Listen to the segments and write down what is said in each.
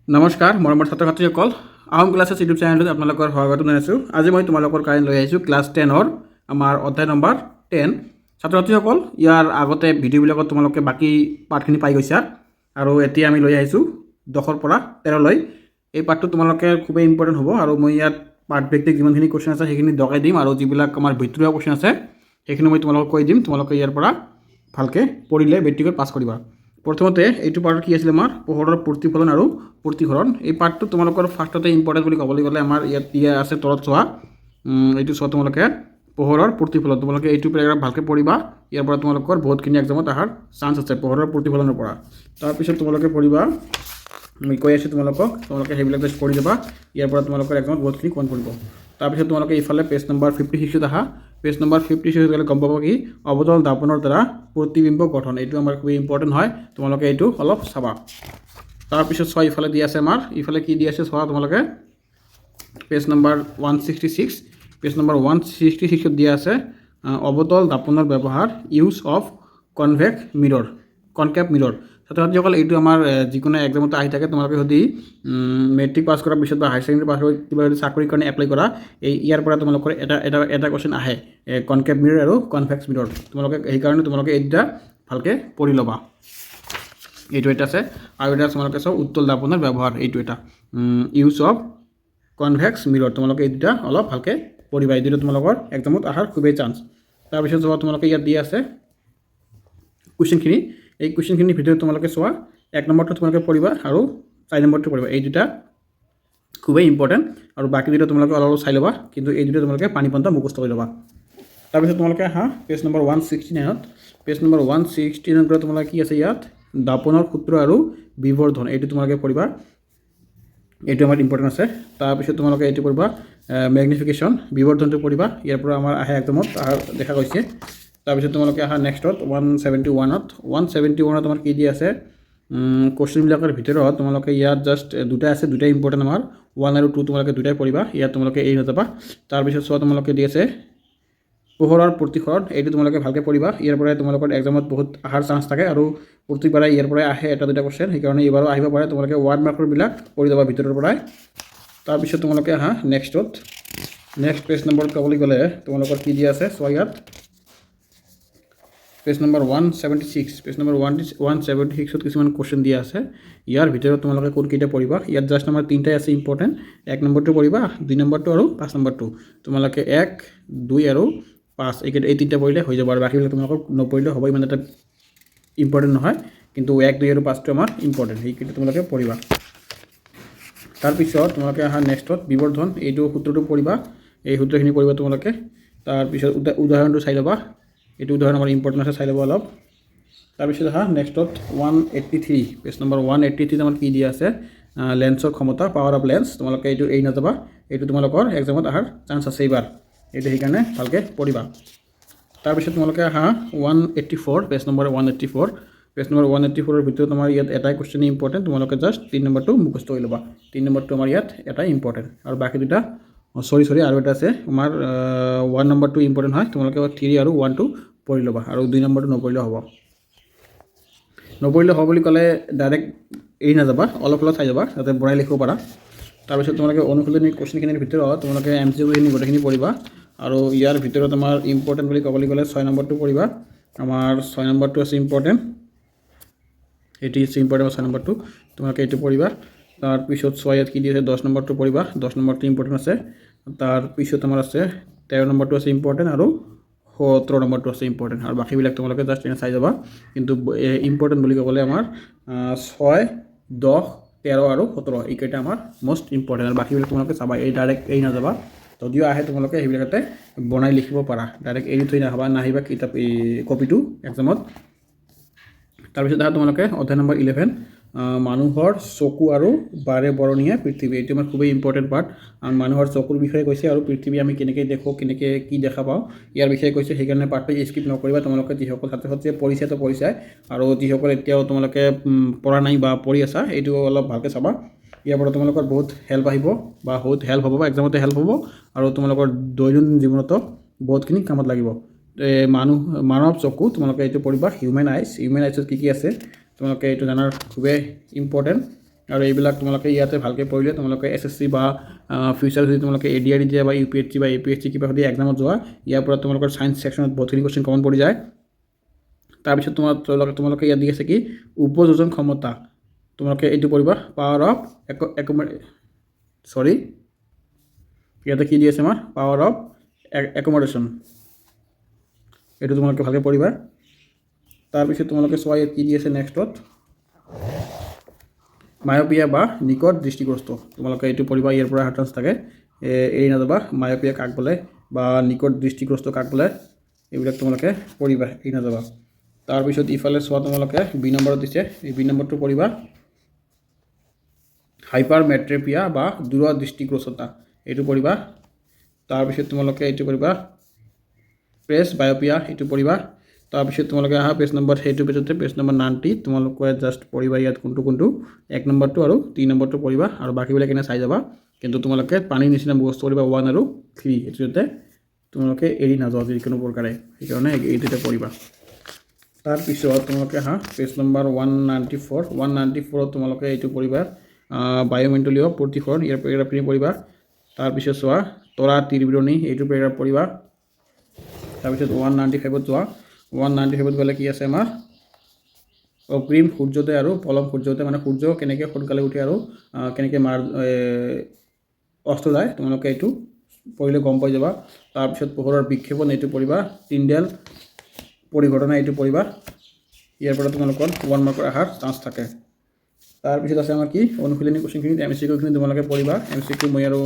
নমস্কাৰ মৰমৰ ছাত্ৰ ছাত্ৰীসকল আহোম ক্লাছেছ ইউটিউব চেনেলত আপোনালোকৰ স্বাগতম জনাইছোঁ। আজি মই তোমালোকৰ কাৰণে লৈ আহিছোঁ ক্লাছ 10ৰ আমাৰ অধ্যায় নম্বৰ 10। ছাত্ৰ ছাত্ৰীসকল ইয়াৰ আগতে ভিডিঅ'বিলাকত তোমালোকে বাকী পাৰ্টখিনি পাই গৈছা আৰু এতিয়া আমি লৈ আহিছোঁ 10ৰ পৰা 13লৈ। এই পাৰ্টটো তোমালোকে খুবেই ইম্পৰ্টেণ্ট হ'ব আৰু মই ইয়াত পাৰ্ট ভিত্তিক যিমানখিনি কুৱেশ্যন আছে সেইখিনি দকাই দিম আৰু যিবিলাক আমাৰ ভিতৰুৱা কুৱেশ্যন আছে সেইখিনি মই তোমালোকক কৈ দিম। তোমালোকে ইয়াৰ পৰা ভালকৈ পঢ়িলে মেট্ৰিকত পাছ কৰিবা। প্ৰথমতে এইটো পাৰ্ট কি আছিল আমাৰ পোহৰৰ প্ৰতিফলন আৰু প্ৰতিসৰণ। এই পাৰ্টটো তোমালোকৰ ফাৰ্ষ্টতে ইম্পৰ্টেণ্ট বুলি ক'বলৈ গ'লে আমাৰ ইয়াত দিয়া আছে তলত চোৱা এইটো চোৱা তোমালোকে পোহৰৰ প্ৰতিফলন। তোমালোকে এইটো পেৰাগ্ৰাফ ভালকৈ পঢ়িবা। ইয়াৰ পৰা তোমালোকৰ বহুতখিনি এক্সামত অহাৰ চান্স আছে পোহৰৰ প্ৰতিফলনৰ পৰা। তাৰপিছত তোমালোকে পঢ়িবা মই কৈ আছোঁ তোমালোকে সেইবিলাক জাষ্ট পঢ়ি যাবা। ইয়াৰ পৰা তোমালোকৰ এক্সামত বহুতখিনি কন পৰিব। তাৰপিছত তোমালোকে ইফালে পেজ নম্বৰ 56 আহা। পেজ নম্বৰ 56 গ'লে গম পাব কি অৱতল দাপনৰ দ্বাৰা প্ৰতিবিম্ব গঠন। এইটো আমাৰ খুবেই ইম্পৰ্টেণ্ট হয়, তোমালোকে এইটো অলপ চাবা। তাৰপিছত চোৱা ইফালে দি আছে আমাৰ ইফালে কি দি আছে চোৱা তোমালোকে পেজ নম্বৰ 166। পেজ নম্বৰ 166ত দিয়া আছে অৱতল দাপনৰ ব্যৱহাৰ ইউজ অফ কনভেক্স মিৰৰ কনকেভ মিৰৰ। ছাত্ৰ ছাত্ৰীসকল এইটো আমাৰ যিকোনো এক্সামতে আহি থাকে। তোমালোকে যদি মেট্ৰিক পাছ কৰাৰ পিছত বা হায়াৰ ছেকেণ্ডেৰী পাছ কৰি কিবা যদি চাকৰিৰ কাৰণে এপ্লাই কৰা ইয়াৰ পৰা তোমালোকৰ এটা কুৱেশ্যন আহে কনকেভ মিৰৰ আৰু কনভেক্স মিৰৰ। তোমালোকে সেইকাৰণে তোমালোকে এই দুটা ভালকৈ পঢ়ি ল'বা। এইটো এটা আছে আৰু এটা তোমালোকে চাওঁ উত্তল দাপনৰ ব্যৱহাৰ। এইটো এটা ইউজ অফ কনভেক্স মিৰৰ। তোমালোকে এই দুটা অলপ ভালকৈ পঢ়িবা। এই দুটা তোমালোকৰ এক্সামত অহাৰ খুবেই চান্স। তাৰপিছত চোৱা তোমালোকে ইয়াত দি আছে কুৱেশ্যনখিনি। এই কুৱেশ্যনখিনিৰ ভিতৰত তোমালোকে চোৱা 1 নম্বৰটো তোমালোকে পঢ়িবা আৰু 4 নম্বৰটো পঢ়িবা। এই দুটা খুবেই ইম্পৰ্টেণ্ট আৰু বাকী দুটা তোমালোকে অলপ চাই ল'বা, কিন্তু এই দুটা তোমালোকে পানীপন্তা মুখস্থ কৰি ল'বা। তাৰপিছত তোমালোকে আহা পেজ নম্বৰ 169ত। পেজ নম্বৰ 169ৰ পৰা তোমালোকে কি আছে ইয়াত দাপনৰ সূত্ৰ আৰু বিবৰ্ধন। এইটো তোমালোকে পঢ়িবা, এইটো আমাৰ ইম্পৰ্টেণ্ট আছে। তাৰপিছত তোমালোকে এইটো পঢ়িবা মেগনিফিকেশ্যন বিবৰ্ধনটো পঢ়িবা। ইয়াৰ পৰা আমাৰ আহে এক্সামত দেখা গৈছে। তাৰপিছত তোমালোকে আহা নেক্সটত 171ত আমাৰ কি দি আছে কুৱেশ্যনবিলাকৰ ভিতৰত তোমালোকে ইয়াত জাষ্ট দুটা আছে, দুটাই ইম্পৰ্টেণ্ট আমাৰ 1 আৰু 2 তোমালোকে দুটাই পঢ়িবা। ইয়াত তোমালোকে এৰি নাযাবা। তাৰপিছত চোৱা তোমালোকে দি আছে পোহৰৰ প্ৰতিসৰণ। এইটো তোমালোকে ভালকৈ পঢ়িবা। ইয়াৰ পৰাই তোমালোকৰ এক্সামত বহুত অহাৰ চান্স থাকে আৰু প্ৰতিবাৰে ইয়াৰ পৰাই আহে এটা দুটা কুৱেশ্যন, সেইকাৰণে এইবাৰো আহিব পাৰে। তোমালোকে 1 মাৰ্কৰবিলাক পঢ়ি যাবা ভিতৰৰ পৰাই। তাৰপিছত তোমালোকে আহা নেক্সট পেজ নম্বৰত ক'বলৈ গ'লে তোমালোকৰ কি দিয়া আছে চোৱা ইয়াত পেজ নম্বৰ 176। পেজ নম্বৰ 176ত কিছুমান কুৱেশ্যন দিয়া আছে। ইয়াৰ ভিতৰত তোমালোকে কোনকেইটা পঢ়িবা। ইয়াত জাষ্ট আমাৰ তিনিটাই আছে ইম্পৰ্টেণ্ট। 1 নম্বৰটো পঢ়িবা, 2 নম্বৰটো আৰু 5 নম্বৰটো। তোমালোকে 1, 2 আৰু 5 এই তিনিটা পঢ়িলে হৈ যাব আৰু বাকীবিলাক তোমালোকক নপঢ়িলে হ'ব, ইমান এটা ইম্পৰ্টেণ্ট নহয়, কিন্তু 1, 2 আৰু 5টো আমাৰ ইম্পৰ্টেণ্ট, সেইকেইটা তোমালোকে পঢ়িবা। তাৰপিছত তোমালোকে আহা নেক্সটত বিবৰ্ধন। এইটো সূত্ৰটো পঢ়িবা, এই সূত্ৰখিনি পঢ়িবা তোমালোকে। তাৰপিছত উদাহৰণটো চাই ল'বা, এইটো উদাহৰণ আমাৰ ইম্পৰ্টেণ্ট আছে, চাই ল'বা অলপ। তাৰপিছত আহা নেক্সটত 183। পেজ নম্বৰ 183ত আমাৰ কি দিয়া আছে লেন্সৰ ক্ষমতা পাৱাৰ অফ লেন্স। তোমালোকে এইটো এৰি নাযাবা, এইটো তোমালোকৰ এক্সামত অহাৰ চান্স আছে এইবাৰ, এইটো সেইকাৰণে ভালকৈ পঢ়িবা। তাৰপিছত তোমালোকে আহা 184। Page number 184। পেজ নম্বৰ 184ৰ ভিতৰত আমাৰ ইয়াত এটাই কুৱেশ্যন ইম্পৰ্টেণ্ট। তোমালোকে জাষ্ট 3 নম্বৰটো মুখস্থ কৰি ল'বা। 3 নম্বৰটো আমাৰ ইয়াত এটাই ইম্পৰ্টেণ্ট আৰু বাকী দুটা চৰি আৰু এটা আছে আমাৰ 1 নম্বৰটো ইম্পৰ্টেণ্ট হয়। তোমালোকে 3 আৰু 1টো পঢ়ি ল'বা আৰু 2 নম্বৰটো নপঢ়িলেও হ'ব। নপঢ়িলে হ'ব বুলি ক'লে ডাইৰেক্ট এৰি নাযাবা, অলপ চাই যাবা যাতে বনাই লিখিব পাৰা। তাৰপিছত তোমালোকে অনুশীলনী কুৱেশ্যনখিনিৰ ভিতৰত তোমালোকে MCQখিনি গোটেইখিনি পঢ়িবা আৰু ইয়াৰ ভিতৰত আমাৰ ইম্পৰ্টেণ্ট বুলি ক'বলৈ গ'লে 6 নম্বৰটো পঢ়িবা। আমাৰ 6 নম্বৰটো আছে ইম্পৰ্টেণ্ট, এইটো আছে ইম্পৰ্টেণ্ট 6 নম্বৰটো, তোমালোকে এইটো পঢ়িবা। তাৰপিছত 6 ইয়াত কি দিছে 10 নম্বৰটো পঢ়িবা, 10 নম্বৰটো ইম্পৰ্টেণ্ট আছে। তাৰপিছত আমাৰ আছে 13 নম্বৰটো আছে ইম্পৰ্টেণ্ট আৰু 17 নম্বৰটো আছে ইম্পৰ্টেণ্ট আৰু বাকীবিলাক তোমালোকে জাষ্ট এনে চাই যাবা। কিন্তু ইম্পৰ্টেণ্ট বুলি ক'বলৈ আমাৰ 6, 10, 13 আৰু 17 এইকেইটা আমাৰ মষ্ট ইম্পৰ্টেণ্ট আৰু বাকীবিলাক তোমালোকে চাবা, এই ডাইৰেক্ট এৰি নাযাবা। যদিও আহে তোমালোকে সেইবিলাকতে বনাই লিখিব পাৰা, ডাইৰেক্ট এৰি থৈ নাহিবা কিতাপ কপিটো এক্সামত। তাৰপিছত আহা তোমালোকে অধ্যায় নম্বৰ 11 মানুহৰ চকু আৰু বাৰে বৰণীয়া পৃথিৱী। এইটো আমাৰ খুবেই ইম্পৰ্টেণ্ট পাৰ্ট। মানুহৰ চকুৰ বিষয়ে কৈছে আৰু পৃথিৱী আমি কেনেকৈ দেখোঁ, কেনেকৈ কি দেখা পাওঁ ইয়াৰ বিষয়ে কৈছে, সেইকাৰণে পাৰ্টটো স্কিপ নকৰিবা। তোমালোকে যিসকল ছাত্ৰ ছাত্ৰীয়ে পঢ়িছাই আৰু যিসকল এতিয়াও তোমালোকে পঢ়া নাই বা পঢ়ি আছা এইটো অলপ ভালকৈ চাবা। ইয়াৰ পৰা তোমালোকৰ বহুত হেল্প আহিব বা বহুত হেল্প হ'ব বা এক্সামতে হেল্প হ'ব আৰু তোমালোকৰ দৈনন্দিন জীৱনতো বহুতখিনি কামত লাগিব। মানৱ চকু তোমালোকে এইটো পঢ়িবা। হিউমেন আইছত কি আছে তোমালোকে এইটো জনাৰ খুবেই ইম্পৰ্টেণ্ট। আৰু এইবিলাক তোমালোকে ইয়াতে ভালকৈ পঢ়িলে তোমালোকে SSC বা ফিউচাৰ যদি তোমালোকে ADR দিয়া বা UPSC বা APSC কিবা যদি এক্সামত যোৱা ইয়াৰ পৰা তোমালোকৰ ছায়েন্স ছেকশ্যনত বহুতখিনি কুৱেশ্যন কমন পৰি যায়। তাৰপিছত তোমালোকে ইয়াত দি আছে কি উপযোজন ক্ষমতা, তোমালোকে এইটো পঢ়িবা পাৱাৰ অফ ইয়াতে কি দি আছে আমাৰ পাৱাৰ অফ একমডেশ্যন, এইটো তোমালোকে ভালকৈ পঢ়িবা। তাৰপিছত তোমালোকে চোৱা ইয়াত কি দি আছে নেক্সটত মায়'পিয়া বা নিকট দৃষ্টিগ্ৰস্ত, তোমালোকে এইটো পঢ়িবা, ইয়াৰ পৰা চান্স থাকে এৰি নাযাবা। মায়'পিয়া কাক বোলে বা নিকট দৃষ্টিগ্ৰস্ত কাক বোলে এইবিলাক তোমালোকে পঢ়িবা, এৰি নাযাবা। তাৰপিছত ইফালে চোৱা তোমালোকে বি নম্বৰত দিছে, এই বি নম্বৰটো পঢ়িবা হাইপাৰমেট্ৰেপিয়া বা দূৰদৃষ্টিগ্ৰস্ততা, এইটো পঢ়িবা। তাৰপিছত তোমালোকে এইটো পঢ়িবা প্ৰেছ বায়'পিয়া, এইটো পঢ়িবা। তাৰপিছত তোমালোকে আহা পেজ নম্বৰ সেইটো পেজতে পেজ নম্বৰ 90 তোমালোকে জাষ্ট পঢ়িবা ইয়াত কোনটো 1 নম্বৰটো আৰু 3 নম্বৰটো পঢ়িবা আৰু বাকীবিলাক এনে চাই যাবা। কিন্তু তোমালোকে পানীৰ নিচিনা বস্তু পঢ়িবা 1 আৰু 3, এইটো যাতে তোমালোকে এৰি নাযাওঁ যিকোনো প্ৰকাৰে, সেইকাৰণে এই দুটা পঢ়িবা। তাৰপিছত তোমালোকে আহা পেজ নম্বৰ 194 তোমালোকে এইটো পঢ়িবা বায়ুমণ্ডলীয় প্ৰতিফলন, ইয়াৰ পেৰাগ্ৰাফখিনি পঢ়িবা। তাৰপিছত চোৱা তৰা তীৰবিৰণী, এইটো পেৰাগ্ৰাফ পঢ়িবা। তাৰপিছত 195ত যোৱা, 195ত গ'লে কি আছে আমাৰ অগ্ৰিম সূৰ্যোদয় আৰু পলম সূৰ্যোদয়, মানে সূৰ্য কেনেকৈ সোনকালে উঠে আৰু কেনেকৈ অস্ত যায়, তোমালোকে এইটো পঢ়িলে গম পাই যাবা। তাৰপিছত পোহৰৰ বিক্ষেপণ, এইটো পঢ়িবা। টিণ্ডেল পৰিঘটনা, এইটো পঢ়িবা। ইয়াৰ পৰা তোমালোকৰ 1 মাৰ্কৰ অহাৰ চান্স থাকে। তাৰপিছত আছে আমাৰ কি অনুশীলনী কুৱেশ্যনখিনি, MCQখিনি তোমালোকে পঢ়িবা। MCQ মই আৰু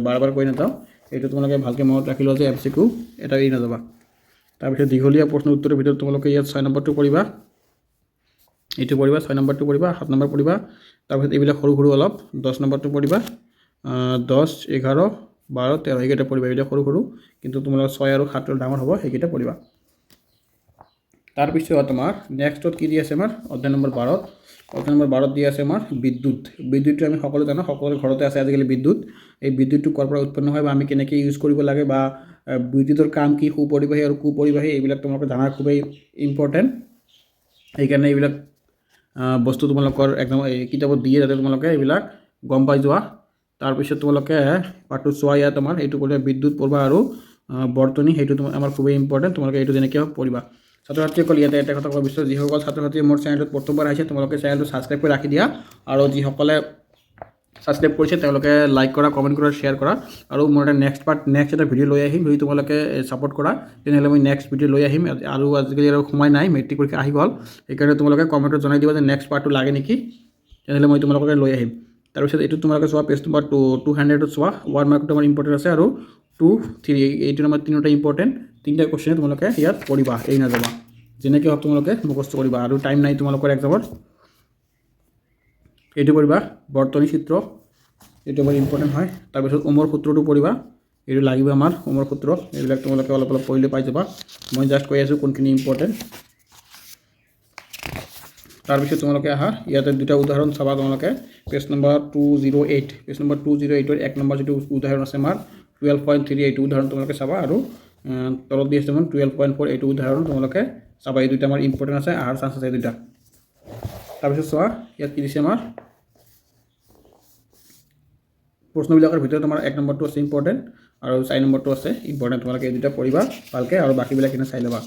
বাৰ বাৰ কৈ নাযাওঁ, এইটো তোমালোকে ভালকৈ মনত ৰাখি লোৱা যে MCQ এটা এৰি নাযাবা। তাৰপিছত দীঘলীয়া প্ৰশ্ন উত্তৰৰ ভিতৰত তোমালোকে ইয়াত 6 নম্বৰটো পঢ়িবা, এইটো পঢ়িবা, 6 নম্বৰটো পঢ়িবা, 7 নম্বৰ পঢ়িবা। তাৰপিছত এইবিলাক সৰু সৰু অলপ 10 নম্বৰটো পঢ়িবা, 10, 11, 12, 13 এইকেইটা পঢ়িবা। এইবিলাক সৰু সৰু কিন্তু তোমালোকৰ 6 আৰু 7 ডাঙৰ হ'ব, সেইকেইটা পঢ়িবা। তাৰপিছত তোমাৰ নেক্সটত কি দি আছে আমাৰ অধ্যায় নম্বৰ 12ত দি আছে আমাৰ বিদ্যুৎটো আমি সকলো জানো, সকলোৰে ঘৰতে আছে আজিকালি বিদ্যুৎ। এই বিদ্যুৎটো ক'ৰ পৰা উৎপন্ন হয় বা আমি কেনেকৈ ইউজ কৰিব লাগে বা বিদ্যুতৰ কাম কি, সুপৰিবাহী আৰু কুপৰিবাহী, এইবিলাক তোমালোকে জানাৰ খুবেই ইম্পৰ্টেণ্ট। সেইকাৰণে এইবিলাক বস্তু তোমালোকৰ একদম এই কিতাপত দিয়ে যাতে তোমালোকে এইবিলাক গম পাই যোৱা। তাৰপিছত তোমালোকে পাৰ্টটো চোৱা, ইয়াত আমাৰ এইটো পঢ়িবা বিদ্যুৎ পঢ়িবা আৰু বৰ্তনী, সেইটো আমাৰ খুবেই ইম্পৰ্টেণ্ট, তোমালোকে এইটো যেনেকৈ হওক পঢ়িবা। ছাত্ৰ ছাত্ৰীসকল ইয়াতে এটা কথা ক'ব বিচাৰোঁ, যিসকল ছাত্ৰ ছাত্ৰীয়ে মোৰ চেনেলটোত প্ৰথমবাৰ আহিছে তোমালোকে চেনেলটো ছাবস্ক্ৰাইব কৰি ৰাখি দিয়া, আৰু যিসকলে ছাবস্ক্ৰাইব কৰিছে তেওঁলোকে লাইক কৰা, কমেণ্ট কৰা, শ্বেয়াৰ কৰা। আৰু মোৰ এটা নেক্সট এটা ভিডিঅ' লৈ আহিম, যদি তোমালোকে ছাপোৰ্ট কৰা তেনেহ'লে মই নেক্সট ভিডিঅ' লৈ আহিম। আৰু আজিকালি আৰু সময় নাই, মেট্ৰিক পৰীক্ষা আহি গ'ল, সেইকাৰণে তোমালোকে কমেণ্টত জনাই দিবা যে নেক্সট পাৰ্টটো লাগে নেকি, তেনেহ'লে মই তোমালোকে লৈ আহিম। তাৰপিছত এইটো তোমালোকে চোৱা পেজ নম্বৰ 200ত চোৱা, 1 মাৰ্কটো আমাৰ ইম্পৰ্টেণ্ট আছে আৰু 2, 3 এইটো আমাৰ তিনিটা ইম্পৰ্টেণ্ট, তিনিটা কুৱেশ্যনে তোমালোকে ইয়াত পঢ়িবা, এৰি নাযাবা, যেনেকৈ হওক তোমালোকে মুখস্থ কৰিবা, আৰু টাইম নাই তোমালোকৰ এক্সামৰ। এইটো পঢ়িবা বৰ্তনী চিত্ৰ, এইটো আমাৰ ইম্পৰ্টেণ্ট হয়। তাৰপিছত ওমৰ সূত্ৰটো পঢ়িবা, এইটো লাগিব আমাৰ ওমৰ সূত্ৰ, এইবিলাক তোমালোকে অলপ অলপ পঢ়িলে পাই যাবা, মই জাষ্ট কৈ আছোঁ কোনখিনি ইম্পৰ্টেণ্ট। তাৰপিছত তোমালোকে আহা ইয়াতে দুটা উদাহৰণ চাবা, তোমালোকে পেজ নম্বৰ 208, পেজ নম্বৰ 208ৰ 1 নম্বৰ যিটো উদাহৰণ আছে আমাৰ 12.3, এইটো উদাহৰণ তোমালোকে চাবা। আৰু তলত দি আছে তোমাৰ 12.4, এইটো উদাহৰণ তোমালোকে চাবা। এই দুটা আমাৰ ইম্পৰ্টেণ্ট আছে, আহাৰ চান্স আছে এই দুটা। তাৰপিছত চোৱা ইয়াত কি দিছে আমাৰ প্ৰশ্নবিলাকৰ ভিতৰত তোমাৰ 1 নম্বৰটো আছে ইম্পৰ্টেণ্ট আৰু 4 নম্বৰটো আছে ইম্পৰ্টেণ্ট, তোমালোকে এই দুটা পঢ়িবা ভালকৈ আৰু বাকীবিলাক এনে চাই ল'বা।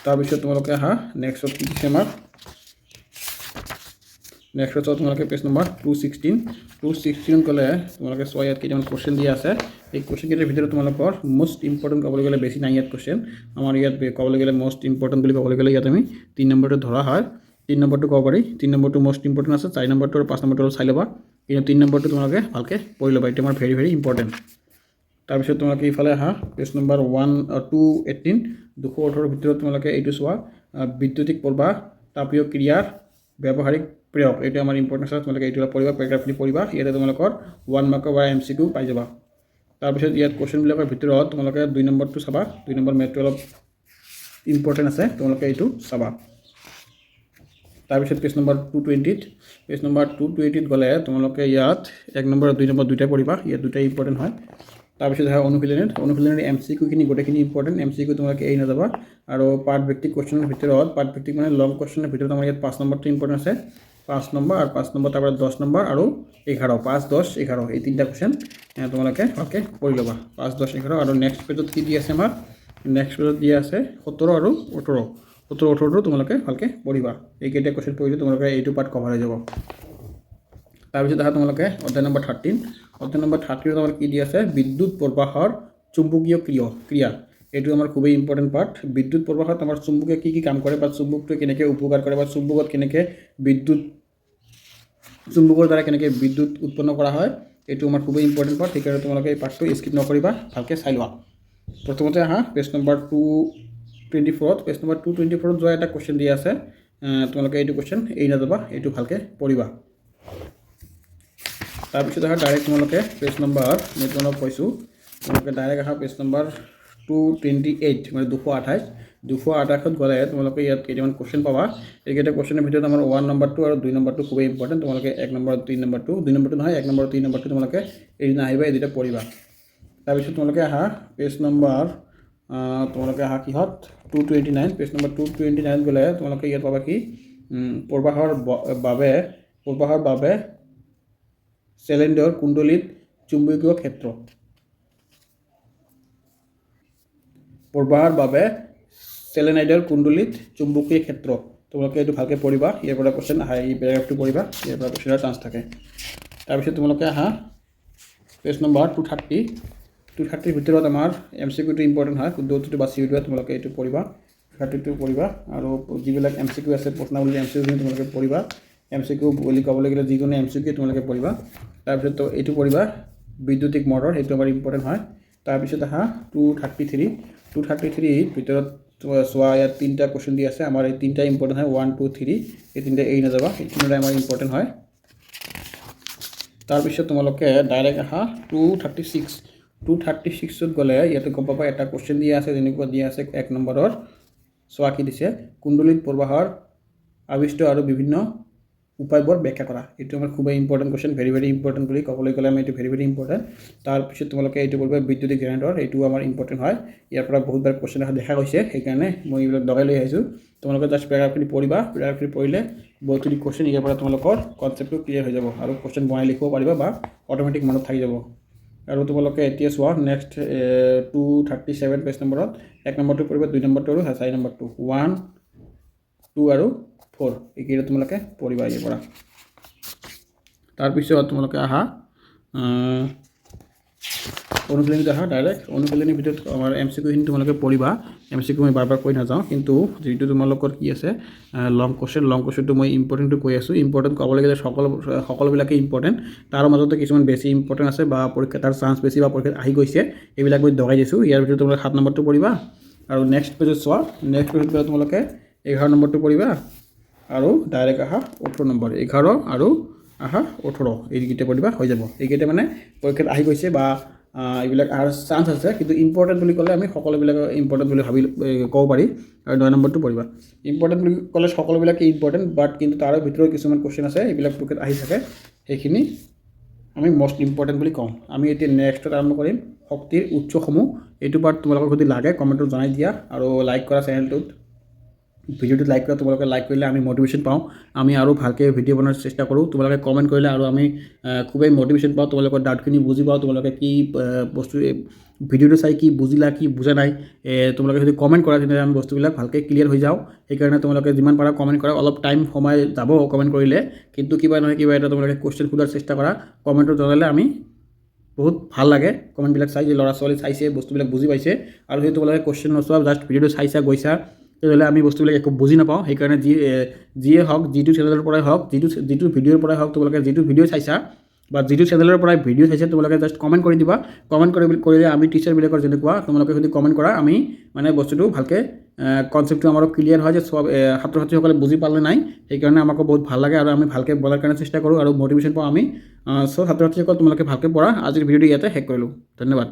তাৰপিছত তোমালোকে আহা নেক্সটত কি দিছে আমাৰ নেক্সটত তোমালোকে পেজ নম্বৰ 216 গ'লে তোমালোকে চোৱা ইয়াত কেইটামান কুৱেশ্যন দিয়া আছে। এই কুৱেশ্যনকেইটাৰ ভিতৰত তোমালোকৰ মষ্ট ইম্পৰ্টেণ্ট ক'বলৈ গ'লে বেছি নাই ইয়াত কুৱেশ্যন, আমাৰ ইয়াত ক'বলৈ গ'লে মষ্ট ইম্পৰ্টেণ্ট বুলি ক'বলৈ গ'লে ইয়াত আমি 3 নম্বৰটো ধৰা হয়, 3 নম্বৰটো ক'ব পাৰি, 3 নম্বৰটো মষ্ট ইম্পৰ্টেণ্ট আছে, 4 নম্বৰটো আৰু 5 নম্বৰটো অলপ চাই ল'বা, কিন্তু 3 নম্বৰটো তোমালোকে ভালকৈ পঢ়ি ল'বা, এইটো আমাৰ ভেৰি ইম্পৰ্টেণ্ট। তাৰপিছত তোমালোকে ইফালে আহা পেজ নম্বৰ 218, 218ৰ ভিতৰত তোমালোকে এইটো চোৱা বৈদ্যুতিক প্ৰবাহ তাপীয় ক্ৰিয়াৰ ব্যৱহাৰিক প্ৰয়োগ, এইটো আমাৰ ইম্পৰ্টেণ্ট আছে, তোমালোকে এইটো পঢ়িবা, পেৰাগ্ৰাফখিনি পঢ়িবা, ইয়াতে তোমালোকৰ 1 মাৰ্কৰ বা MCQ পাই যাবা। তাৰপিছত ইয়াত কুৱেশ্যনবিলাকৰ ভিতৰত তোমালোকে 2 নম্বৰটো চাবা, 2 নম্বৰ মেথটো অলপ ইম্পৰ্টেণ্ট আছে, তোমালোকে এইটো চাবা। তাৰপিছত পেজ নম্বৰ 220ত, পেজ নম্বৰ 220ত গ'লে তোমালোকে ইয়াত 1 নম্বৰ আৰু 2 নম্বৰ দুটাই পঢ়িবা, ইয়াত দুটাই ইম্পৰ্টেণ্ট হয়। তাৰপিছত আহা অনুশীলনীৰ MCQখিনি গোটেইখিনি ইম্পৰ্টেণ্ট, MCQ তোমালোকে এৰি নাযাবা। আৰু পাৰ্ট ভিত্তিক কুৱেশ্যনৰ ভিতৰত পাৰ্ট ভিত্তিক মানে লং কুৱেশ্যনৰ ভিতৰত আমাৰ ইয়াত 5 নম্বৰটো ইম্পৰ্টেণ্ট আছে, 5 নম্বৰ আৰু 5 নম্বৰ তাৰপৰা 10 নম্বৰ আৰু 11 5 10 11 এই তিনিটা কুৱেশ্যন তোমালোকে ভালকৈ পঢ়ি ল'বা 5 10 11 আৰু নেক্সট পেজত কি দি আছে আমাৰ নেক্সট পেজত দিয়া আছে 17 আৰু 18 17 18টো তোমালোকে ভালকৈ পঢ়িবা এইকেইটা কুৱেশ্যন পঢ়িলে তোমালোকে এইটো পাৰ্ট কভাৰ হৈ যাব তাৰপিছত আহা তোমালোকে অধ্যায় নম্বৰ 13 অধ্যায় নম্বৰ 13 তোমাৰ কি দি আছে বিদ্যুৎ প্ৰবাহৰ চুম্বকীয় ক্ৰিয়া এইটো আমাৰ খুবেই ইম্পৰ্টেণ্ট পাৰ্ট বিদ্যুৎ প্ৰবাহত আমাৰ চুম্বকে কি কাম কৰে বা চুম্বকটোৱে কেনেকৈ উপকাৰ কৰে বা চুম্বকত কেনেকৈ চুম্বকৰ দ্বাৰা কেনেকৈ বিদ্যুৎ উৎপন্ন কৰা হয় এইটো আমাৰ খুবেই ইম্পৰ্টেণ্ট পাৰ্ট সেইকাৰণে তোমালোকে এই পাৰ্টটো স্কিপ নকৰিবা ভালকৈ চাই লোৱা প্ৰথমতে আহা পেজ নম্বৰ 224 পেজ নম্বৰ 224 যোৱা এটা কুৱেশ্যন দিয়া আছে তোমালোকে এইটো কুৱেশ্যন এৰি নাযাবা এইটো ভালকৈ পঢ়িবা তাৰপিছত আহা ডাইৰেক্ট তোমালোকে পেজ নম্বৰ মই তোমালোকক কৈছোঁ তোমালোকে ডাইৰেক্ট আহা পেজ নম্বৰ 228 মানে 228 গ'লে তোমালোকে ইয়াত কেইটামান কুৱেশ্যন পাবা এইকেইটা কুৱেশ্যনৰ ভিতৰত আমাৰ 1 নম্বৰটো আৰু 2 নম্বৰটো খুবেই ইম্পৰ্টেণ্ট তোমালোকে 1 নম্বৰ 3 নম্বৰটো 2 নম্বৰটো নহয় 1 নম্বৰ 3 নম্বৰটো তোমালোকে এৰি নাহিবা এই দুটা পঢ়িবা তাৰপিছত তোমালোকে আহা পেজ নম্বৰ তোমালোকে আহা কিহত 229 পেজ নম্বৰ 229 গ'লে তোমালোকে ইয়াত পাবা কি প্ৰবাহৰ বাবে চিলিণ্ডাৰ কুণ্ডলীত চুম্বকীয় ক্ষেত্ৰ প্ৰবাহৰ বাবে চিলিণ্ডাৰ কুণ্ডলীত চুম্বকীয় ক্ষেত্ৰ তোমালোকে এইটো ভালকৈ পঢ়িবা ইয়াৰ পৰা কুৱেশ্যন আহা এই পেৰাগ্ৰাফটো পঢ়িবা ইয়াৰ পৰা কুৱেশ্যনৰ চান্স থাকে তাৰপিছত তোমালোকে আহা পেজ নম্বৰ 230 ভিতৰত আমাৰ MCQটো ইম্পৰ্টেণ্ট হয় দুটাটো বাছি উলিওৱা তোমালোকে এইটো পঢ়িবা 230টো পঢ়িবা আৰু যিবিলাক MCQ আছে প্ৰশ্নাৱলী MCQ তোমালোকে পঢ়িবা MCQ বুলি ক'বলৈ গ'লে যিকোনো MCQ তোমালোকে পঢ়িবা তাৰপিছত এইটো পঢ়িবা বৈদ্যুতিক মটৰ সেইটো আমাৰ ইম্পৰ্টেণ্ট হয় তাৰপিছত আহা 233 ভিতৰত চোৱা ইয়াত তিনিটা কুৱেশ্যন দি আছে আমাৰ এই তিনিটা ইম্পৰ্টেণ্ট হয় 1 2 3 এই তিনিটা এৰি নাযাবা এই তিনিটা আমাৰ ইম্পৰ্টেণ্ট হয় তাৰপিছত তোমালোকে ডাইৰেক্ট আহা 236ত গ'লে ইয়াতে গম পাবা এটা কুৱেশ্যন দিয়া আছে যেনেকুৱা দিয়া আছে 1 নম্বৰৰ চোৱা কি দিছে কুণ্ডলীত প্ৰবাহৰ আবিষ্ট আৰু বিভিন্ন উপায়বোৰ ব্যাখ্যা কৰা এইটো আমাৰ খুবেই ইম্পৰ্টেণ্ট কুৱেশ্যন ভেৰি ইম্পৰ্টেণ্ট বুলি ক'বলৈ গ'লে আমি এইটো ভেৰি ইম্পৰ্টেণ্ট তাৰপিছত তোমালোকে এইটো পঢ়িবা বৈদ্যুতিক জেনেৰেটৰ এইটো আমাৰ ইম্পৰ্টেণ্ট হয় ইয়াৰ পৰা বহুতবাৰ কুৱেশ্যন দেখা গৈছে সেইকাৰণে মই এইবিলাক লগাই লৈ আহিছোঁ তোমালোকে জাষ্ট পেৰাগ্ৰাফখিনি পঢ়িবা পেৰাগ্ৰাফখিনি পঢ়িলে বহুতখিনি কুৱেশ্যন ইয়াৰ পৰা তোমালোকৰ কনচেপ্টটো ক্লিয়াৰ হৈ যাব আৰু কুৱেশ্যন বনাই লিখিব পাৰিবা বা অট'মেটিক মনত থাকি যাব আৰু তোমালোকে এতিয়া চোৱা নেক্সট 237 পেজ নম্বৰত 1 নম্বৰটো পঢ়িবা 2 নম্বৰটো আৰু 4 নম্বৰটো 1 2 আৰু 4 এইকেইটা তোমালোকে পঢ়িবা ইয়াৰ পৰা তাৰপিছত তোমালোকে আহা অনুশীলনীত আহা ডাইৰেক্ট অনুশীলনীৰ ভিতৰত আমাৰ MCQখিনি তোমালোকে পঢ়িবা MCQ মই বাৰ কৈ নাযাওঁ কিন্তু যিটো তোমালোকৰ কি আছে লং কুৱেশ্যনটো মই ইম্পৰ্টেণ্টটো কৈ আছোঁ ইম্পৰ্টেণ্ট ক'বলৈ গ'লে সকলোবিলাকে ইম্পৰ্টেণ্ট তাৰ মাজতে কিছুমান বেছি ইম্পৰ্টেণ্ট আছে বা পৰীক্ষা তাৰ চান্স বেছি বা পৰীক্ষাত আহি গৈছে এইবিলাক মই দগাই দিছোঁ ইয়াৰ ভিতৰত তোমালোকে 7 নম্বৰটো পঢ়িবা আৰু নেক্সট পেজত চোৱা নেক্সট পেজত তোমালোকে 11 নম্বৰটো পঢ়িবা আৰু ডাইৰেক্ট আহা 18 নম্বৰ 11 আৰু আহা 18 এইকেইটা পঢ়িবা হৈ যাব এইকেইটা মানে পৰীক্ষাত আহি গৈছে বা এইবিলাক আৰু চান্স আছে কিন্তু ইম্পৰ্টেণ্ট বুলি ক'লে আমি সকলোবিলাক ইম্পৰ্টেণ্ট বুলি ভাবি ক'ব পাৰি আৰু 9 নম্বৰটো পঢ়িবা ইম্পৰ্টেণ্ট বুলি ক'লে সকলোবিলাকে ইম্পৰ্টেণ্ট বাট কিন্তু তাৰ ভিতৰত কিছুমান কুৱেশ্যন আছে এইবিলাক পৰীক্ষাত আহি থাকে সেইখিনি আমি মষ্ট ইম্পৰ্টেণ্ট বুলি কওঁ আমি এতিয়া নেক্সটত আৰম্ভ কৰিম শক্তিৰ উৎসসমূহ এইটো পাৰ্ট তোমালোকক যদি লাগে কমেণ্টত জনাই দিয়া আৰু লাইক কৰা চেনেলটোত ভিডিঅ'টো লাইক কৰা তোমালোকে লাইক কৰিলে আমি মটিভেশ্যন পাওঁ আমি আৰু ভালকৈ ভিডিঅ' বনোৱাৰ চেষ্টা কৰোঁ তোমালোকে কমেণ্ট কৰিলে আৰু আমি খুবেই মটিভেশ্যন পাওঁ তোমালোকৰ ডাউটখিনি বুজি পাওঁ তোমালোকে কি বস্তু ভিডিঅ'টো চাই কি বুজিলা কি বুজা নাই তোমালোকে যদি কমেণ্ট কৰা তেতিয়াহ'লে আমি বস্তুবিলাক ভালকৈ ক্লিয়াৰ হৈ যাওঁ সেইকাৰণে তোমালোকে যিমান পাৰা কমেণ্ট কৰা অলপ টাইম সময় যাব কমেণ্ট কৰিলে কিন্তু কিবা নহয় কিবা এটা তোমালোকে কুৱেশ্যন সোধাৰ চেষ্টা কৰা কমেণ্টত জনালে আমি বহুত ভাল লাগে কমেণ্টবিলাক চাই যে ল'ৰা ছোৱালী চাইছে বস্তুবিলাক বুজি পাইছে আৰু সেই তোমালোকে কুৱেশ্যন নচোৱা জাষ্ট ভিডিঅ'টো চাইছা গৈছা তেতিয়াহ'লে আমি বস্তুবিলাক একো বুজি নাপাওঁ সেইকাৰণে যিয়ে হওক যিটো চেনেলৰ পৰাই হওক যিটো ভিডিঅ'ৰ পৰাই হওক তোমালোকে যিটো ভিডিঅ' চাইছা বা যিটো চেনেলৰ পৰাই ভিডিঅ' চাইছা তোমালোকে জাষ্ট কমেণ্ট কৰি দিবা কমেণ্ট কৰিলে আমি টিচাৰবিলাকৰ যেনেকুৱা তোমালোকে যদি কমেণ্ট কৰা আমি মানে বস্তুটো ভালকৈ কনচেপ্টটো আমাৰ ক্লিয়াৰ হয় যে চব ছাত্ৰ ছাত্ৰীসকলে বুজি পালে নাই সেইকাৰণে আমাকো বহুত ভাল লাগে আৰু আমি ভালকৈ বলাৰ কাৰণে চেষ্টা কৰোঁ আৰু মটিভেশ্যন পাওঁ আমি ছাত্ৰ ছাত্ৰীসকল তোমালোকে ভালকৈ পঢ়া আজিৰ ভিডিঅ'টো ইয়াতে শেষ কৰিলোঁ ধন্যবাদ